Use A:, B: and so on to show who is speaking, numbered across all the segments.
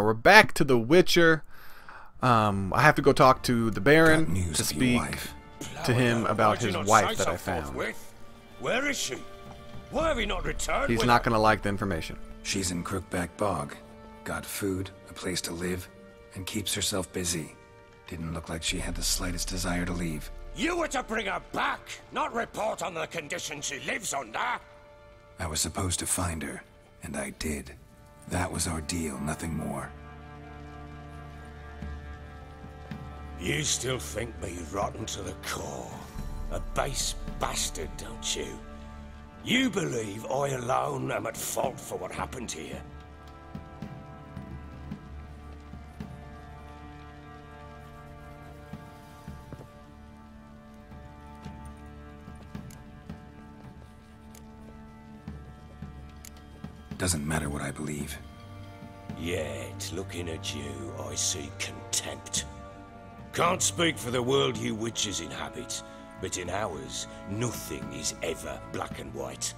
A: We're back to The Witcher. I have to go talk to the Baron to speak to him about his wife that I found.
B: Where is she? Why have you not returned?
A: He's not going to like the information.
C: She's in Crookback Bog. Got food, a place to live, and keeps herself busy. Didn't look like she had the slightest desire to leave.
B: You were to bring her back, not report on the conditions she lives under.
C: I was supposed to find her, and I did. That was our deal, nothing more.
B: You still think me rotten to the core. A base bastard, don't you? You believe I alone am at fault for what happened here.
C: Doesn't matter what I believe.
B: Yet, looking at you, I see contempt. Can't speak for the world you witches inhabit, but in ours, nothing is ever black and white.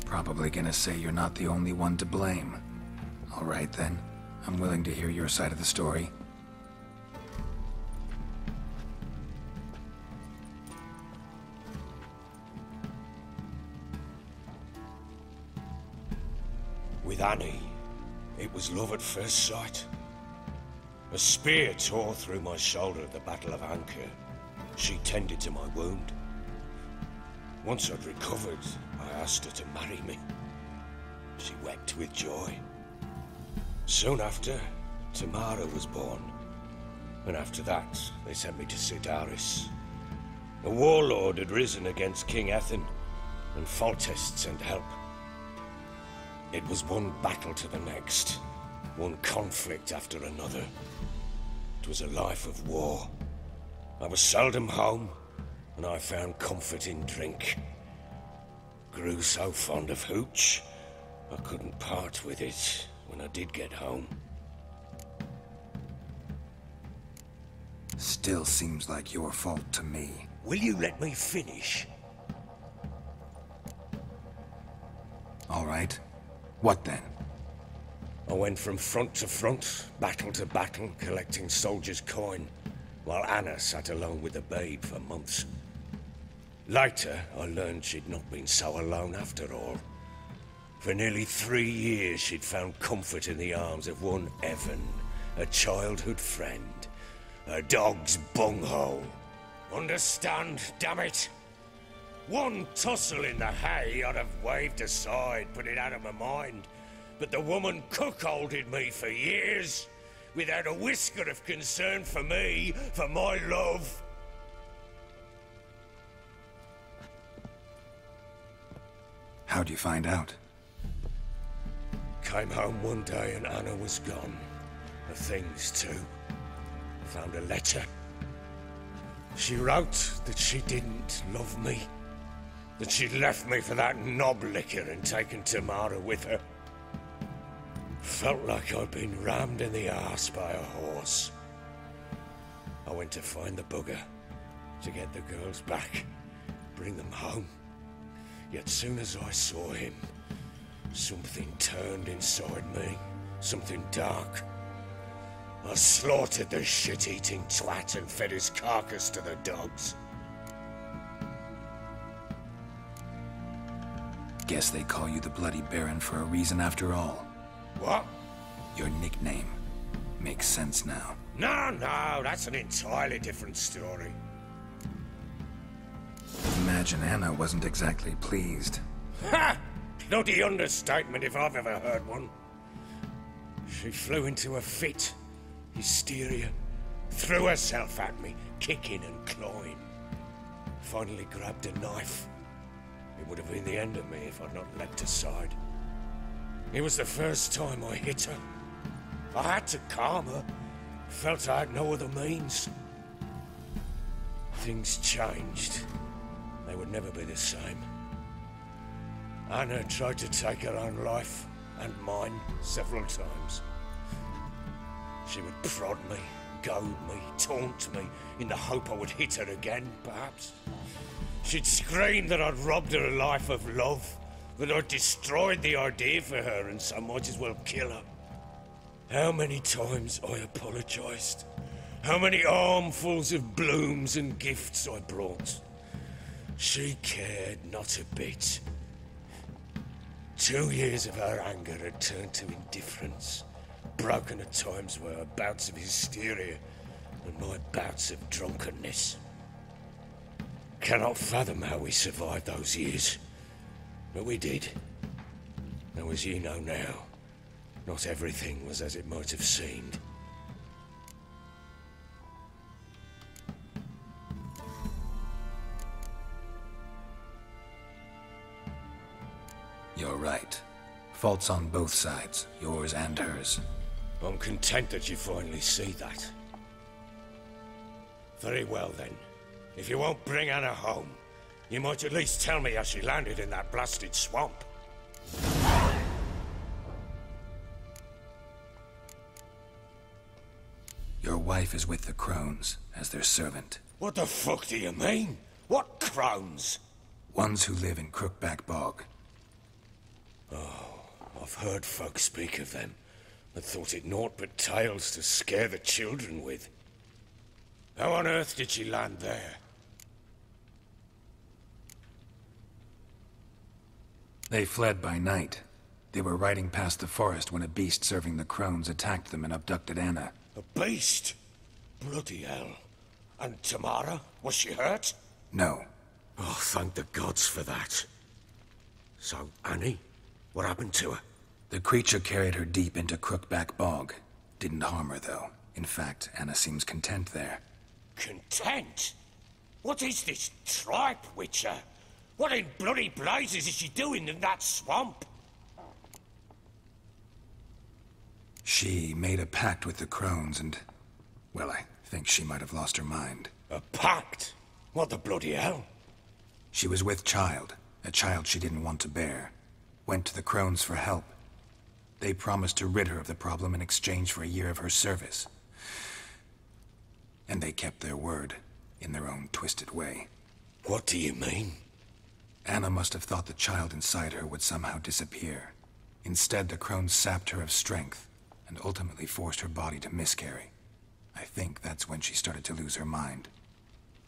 C: Probably gonna say you're not the only one to blame. All right then, I'm willing to hear your side of the story.
B: With Annie, it was love at first sight. A spear tore through my shoulder at the Battle of Anchor. She tended to my wound. Once I'd recovered, I asked her to marry me. She wept with joy. Soon after, Tamara was born. And after that, they sent me to Sidaris. A warlord had risen against King Ethan, and Foltest sent help. It was one battle to the next, one conflict after another. It was a life of war. I was seldom home, and I found comfort in drink. Grew so fond of hooch, I couldn't part with it when I did get home.
C: Still seems like your fault to me.
B: Will you let me finish?
C: All right. What then?
B: I went from front to front, battle to battle, collecting soldiers' coin, while Anna sat alone with the babe for months. Later, I learned she'd not been so alone after all. For nearly 3 years, she'd found comfort in the arms of one Evan, a childhood friend, a dog's bunghole. Understand, damn it? One tussle in the hay I'd have waved aside, put it out of my mind. But the woman cuckolded me for years, without a whisker of concern for me, for my love.
C: How'd you find out?
B: Came home one day and Anna was gone. Her things too. Found a letter. She wrote that she didn't love me. That she'd left me for that knob licker and taken Tamara with her. Felt like I'd been rammed in the arse by a horse. I went to find the bugger, to get the girls back, bring them home. Yet soon as I saw him, something turned inside me, something dark. I slaughtered the shit-eating twat and fed his carcass to the dogs.
C: Guess they call you the Bloody Baron for a reason after all.
B: What?
C: Your nickname. Makes sense now.
B: No, that's an entirely different story.
C: Imagine Anna wasn't exactly pleased.
B: Ha! Bloody understatement if I've ever heard one. She flew into a fit. Hysteria. Threw herself at me, kicking and clawing. Finally grabbed a knife. It would have been the end of me if I'd not leapt aside. It was the first time I hit her. I had to calm her. Felt I had no other means. Things changed. They would never be the same. Anna tried to take her own life, and mine, several times. She would prod me, goad me, taunt me, in the hope I would hit her again, perhaps. She'd scream that I'd robbed her life of love, that I'd destroyed the idea for her and so might as well kill her. How many times I apologized. How many armfuls of blooms and gifts I brought. She cared not a bit. 2 years of her anger had turned to indifference, broken at times by her bouts of hysteria and my bouts of drunkenness. Cannot fathom how we survived those years, but we did. Though as you know now, not everything was as it might have seemed.
C: You're right. Faults on both sides, yours and hers.
B: I'm content that you finally see that. Very well then. If you won't bring Anna home, you might at least tell me how she landed in that blasted swamp.
C: Your wife is with the Crones, as their servant.
B: What the fuck do you mean? What Crones?
C: Ones who live in Crookback Bog.
B: Oh, I've heard folk speak of them, but thought it naught but tales to scare the children with. How on earth did she land there?
C: They fled by night. They were riding past the forest when a beast serving the Crones attacked them and abducted Anna.
B: A beast? Bloody hell. And Tamara? Was she hurt?
C: No.
B: Oh, thank the gods for that. So, Annie? What happened to her?
C: The creature carried her deep into Crookback Bog. Didn't harm her, though. In fact, Anna seems content there.
B: Content? What is this tripe, Witcher? What in bloody blazes is she doing in that swamp?
C: She made a pact with the Crones and... well, I think she might have lost her mind.
B: A pact? What the bloody hell?
C: She was with child, a child she didn't want to bear. Went to the Crones for help. They promised to rid her of the problem in exchange for a year of her service. And they kept their word, in their own twisted way.
B: What do you mean?
C: Anna must have thought the child inside her would somehow disappear. Instead, the Crones sapped her of strength, and ultimately forced her body to miscarry. I think that's when she started to lose her mind.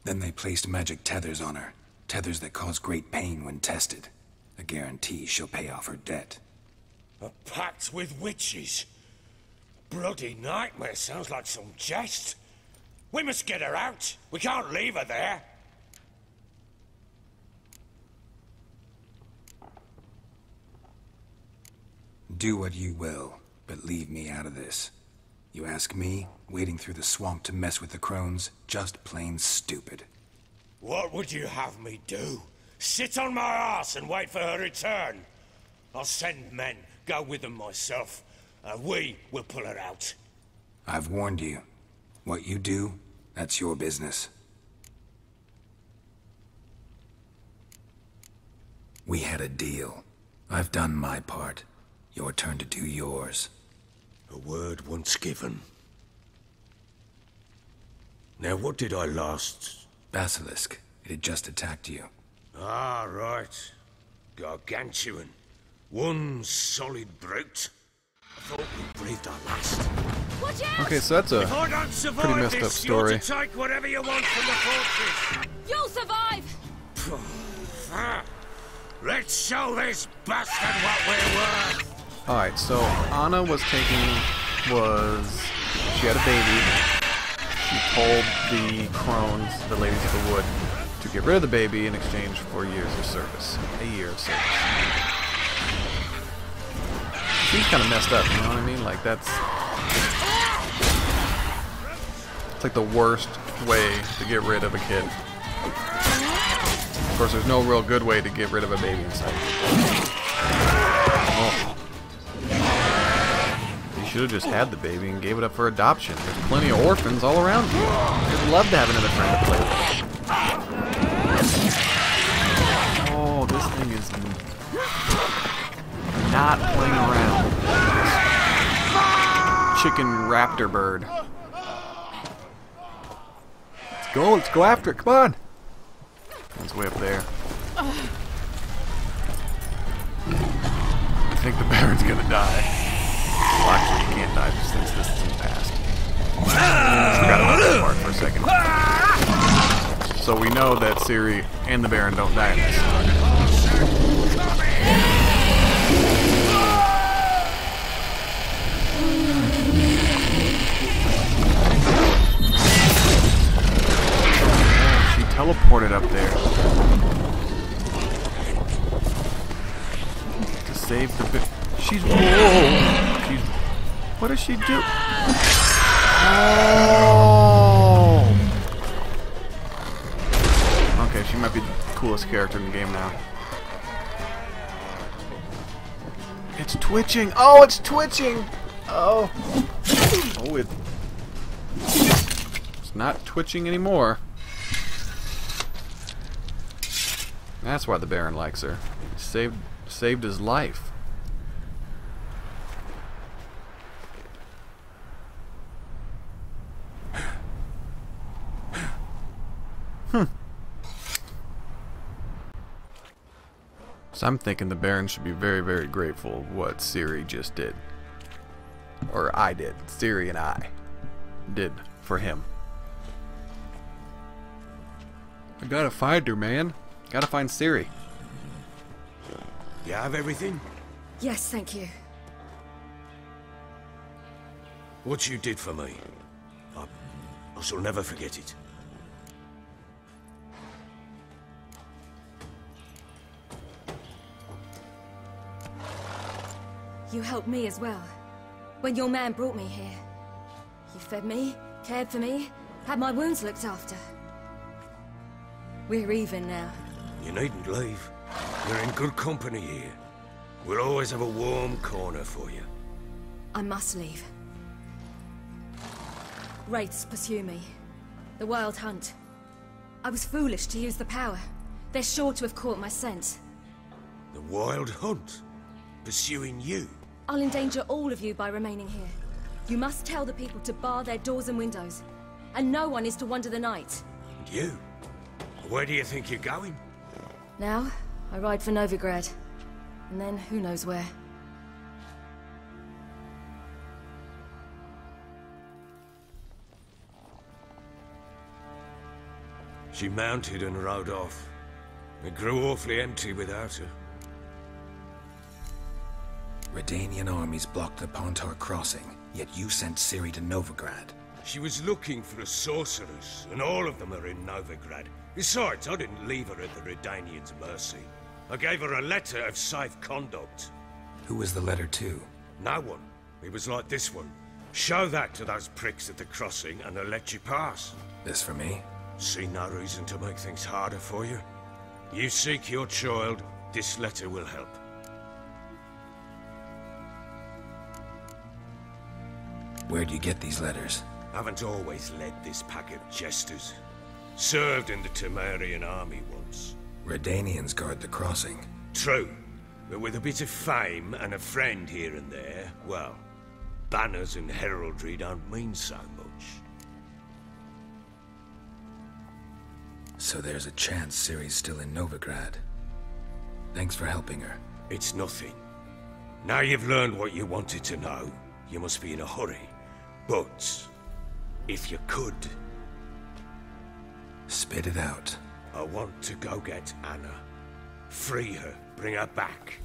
C: Then they placed magic tethers on her, tethers that cause great pain when tested. A guarantee she'll pay off her debt.
B: A pact with witches? Bloody nightmare, sounds like some jest. We must get her out. We can't leave her there.
C: Do what you will, but leave me out of this. You ask me, wading through the swamp to mess with the Crones, just plain stupid.
B: What would you have me do? Sit on my ass and wait for her return? I'll send men, go with them myself, and we will pull her out.
C: I've warned you. What you do, that's your business. We had a deal. I've done my part. Your turn to do yours.
B: A word once given. Now, what did I last...
C: Basilisk. It had just attacked you.
B: Ah, right. Gargantuan. One solid brute. I thought we breathed our last.
D: Watch out!
A: Okay, so that's a
B: If I don't survive
A: pretty messed up
B: this,
A: story.
B: you're to take whatever you want from the fortress.
D: You'll survive!
B: Let's show this bastard what we're worth.
A: Alright, so Anna she had a baby. She told the Crones, the ladies of the wood, to get rid of the baby in exchange for years of service. A year of service. She's kind of messed up, you know what I mean? Like, it's like the worst way to get rid of a kid. Of course, there's no real good way to get rid of a baby inside. Oh. You should have just had the baby and gave it up for adoption. There's plenty of orphans all around you. You'd love to have another friend to play with. Oh, this thing is not playing around. Chicken raptor bird. Let's go after it, come on. It's way up there. I think the Baron's gonna die. Well, actually, he can't die just since this is in the past. Forgot about that part for a second. So we know that Ciri and the Baron don't die in this. She teleported up there to save the She's what does she do? Oh. Okay, she might be the coolest character in the game now. It's twitching. Oh, it's twitching. Oh. Oh, it's not twitching anymore. That's why the Baron likes her. Saved his life. So I'm thinking the Baron should be very, very grateful of what Ciri just did. Or I did. Ciri and I did for him. I gotta find her, man. Gotta find Ciri.
B: You have everything?
D: Yes, thank you.
B: What you did for me, I shall never forget it.
D: You helped me as well. When your man brought me here. You fed me, cared for me, had my wounds looked after. We're even now.
B: You needn't leave. You're in good company here. We'll always have a warm corner for you.
D: I must leave. Wraiths pursue me. The Wild Hunt. I was foolish to use the power. They're sure to have caught my scent.
B: The Wild Hunt? Pursuing you?
D: I'll endanger all of you by remaining here. You must tell the people to bar their doors and windows. And no one is to wander the night.
B: And you? Where do you think you're going?
D: Now, I ride for Novigrad. And then, who knows where.
B: She mounted and rode off. It grew awfully empty without her.
C: Redanian armies blocked the Pontar crossing, yet you sent Ciri to Novigrad.
B: She was looking for a sorceress, and all of them are in Novigrad. Besides, I didn't leave her at the Redanians' mercy. I gave her a letter of safe conduct.
C: Who was the letter to?
B: No one. It was like this one. Show that to those pricks at the crossing, and they'll let you pass.
C: This for me?
B: See no reason to make things harder for you. You seek your child, this letter will help.
C: Where'd you get these letters?
B: Haven't always led this pack of jesters. Served in the Temerian army once.
C: Redanians guard the crossing.
B: True, but with a bit of fame and a friend here and there, well, banners and heraldry don't mean so much.
C: So there's a chance Ciri's still in Novigrad. Thanks for helping her.
B: It's nothing. Now you've learned what you wanted to know, you must be in a hurry. But, if you could...
C: Spit it out.
B: I want to go get Anna. Free her, bring her back.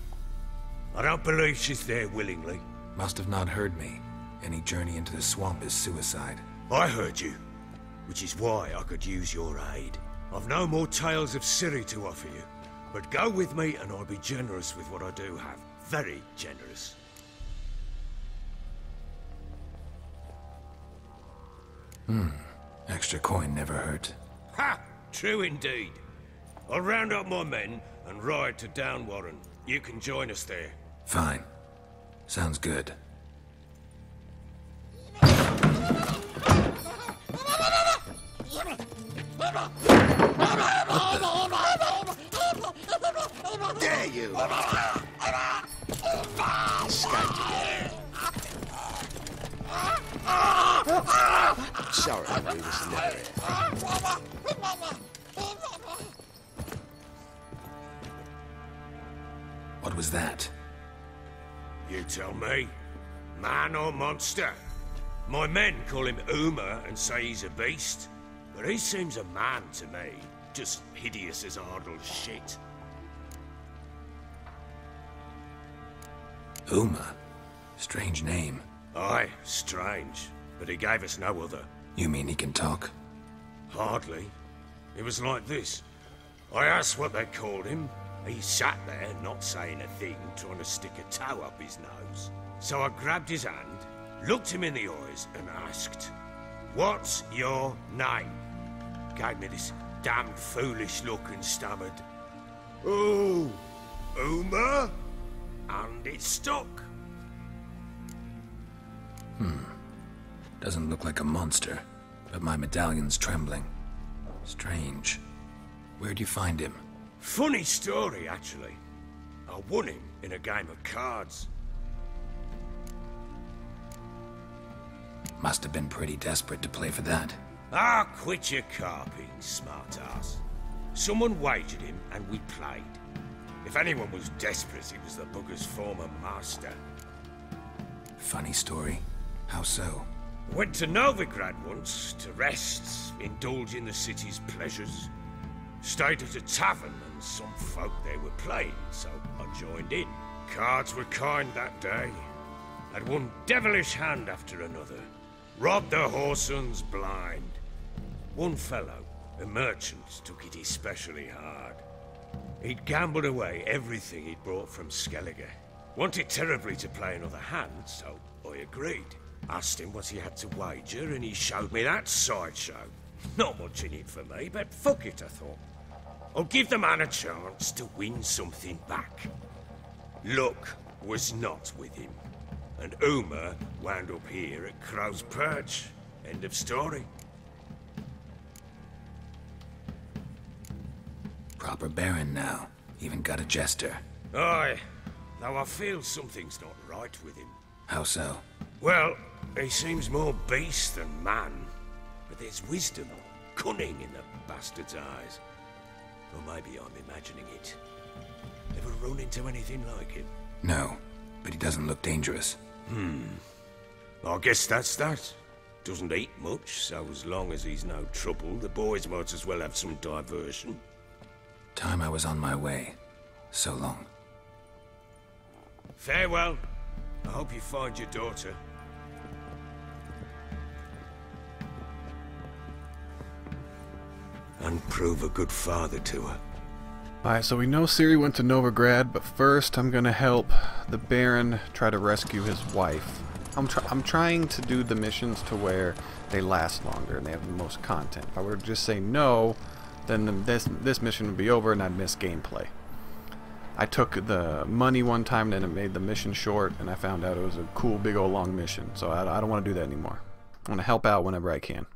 B: I don't believe she's there willingly.
C: Must have not heard me. Any journey into the swamp is suicide.
B: I heard you, which is why I could use your aid. I've no more tales of Ciri to offer you, but go with me and I'll be generous with what I do have. Very generous.
C: Extra coin never hurt.
B: Ha! True indeed. I'll round up my men and ride to Downwarren. You can join us there.
C: Fine. Sounds good.
B: Dare you! Escaped again. Sorry, we was never here.
C: What was that?
B: You tell me. Man or monster? My men call him Uma and say he's a beast. But he seems a man to me. Just hideous as Ardle's shit.
C: Uma? Strange name.
B: Aye, strange. But he gave us no other.
C: You mean he can talk?
B: Hardly. It was like this. I asked what they called him. He sat there, not saying a thing, trying to stick a toe up his nose. So I grabbed his hand, looked him in the eyes, and asked, "What's your name?" Gave me this damned foolish look and stammered, "Oh, Uma?" And it stuck.
C: Doesn't look like a monster, but my medallion's trembling. Strange. Where'd you find him?
B: Funny story, actually. I won him in a game of cards.
C: Must have been pretty desperate to play for that.
B: Ah, quit your carping, smartass. Someone wagered him and we played. If anyone was desperate, it was the bugger's former master.
C: Funny story. How so?
B: Went to Novigrad once to rest, indulge in the city's pleasures. Stayed at a tavern and some folk there were playing, so I joined in. Cards were kind that day. Had one devilish hand after another. Robbed the whoresun's blind. One fellow, a merchant, took it especially hard. He'd gambled away everything he'd brought from Skellige. Wanted terribly to play another hand, so I agreed. Asked him what he had to wager, and he showed me that sideshow. Not much in it for me, but fuck it, I thought. I'll give the man a chance to win something back. Luck was not with him, and Uma wound up here at Crow's Perch. End of story.
C: Proper baron now. Even got a jester.
B: Aye, though I feel something's not right with him.
C: How so?
B: Well, he seems more beast than man, but there's wisdom, cunning in the bastard's eyes. Or maybe I'm imagining it. Ever run into anything like him?
C: No, but he doesn't look dangerous.
B: I guess that's that. Doesn't eat much, so as long as he's no trouble, the boys might as well have some diversion.
C: Time I was on my way. So long.
B: Farewell. I hope you find your daughter. And prove a good father to her.
A: Alright, so we know Ciri went to Novigrad, but first I'm gonna help the Baron try to rescue his wife. I'm trying to do the missions to where they last longer and they have the most content. If I were to just say no, then this mission would be over and I'd miss gameplay. I took the money one time and it made the mission short, and I found out it was a cool big old long mission, so I don't want to do that anymore. I want to help out whenever I can.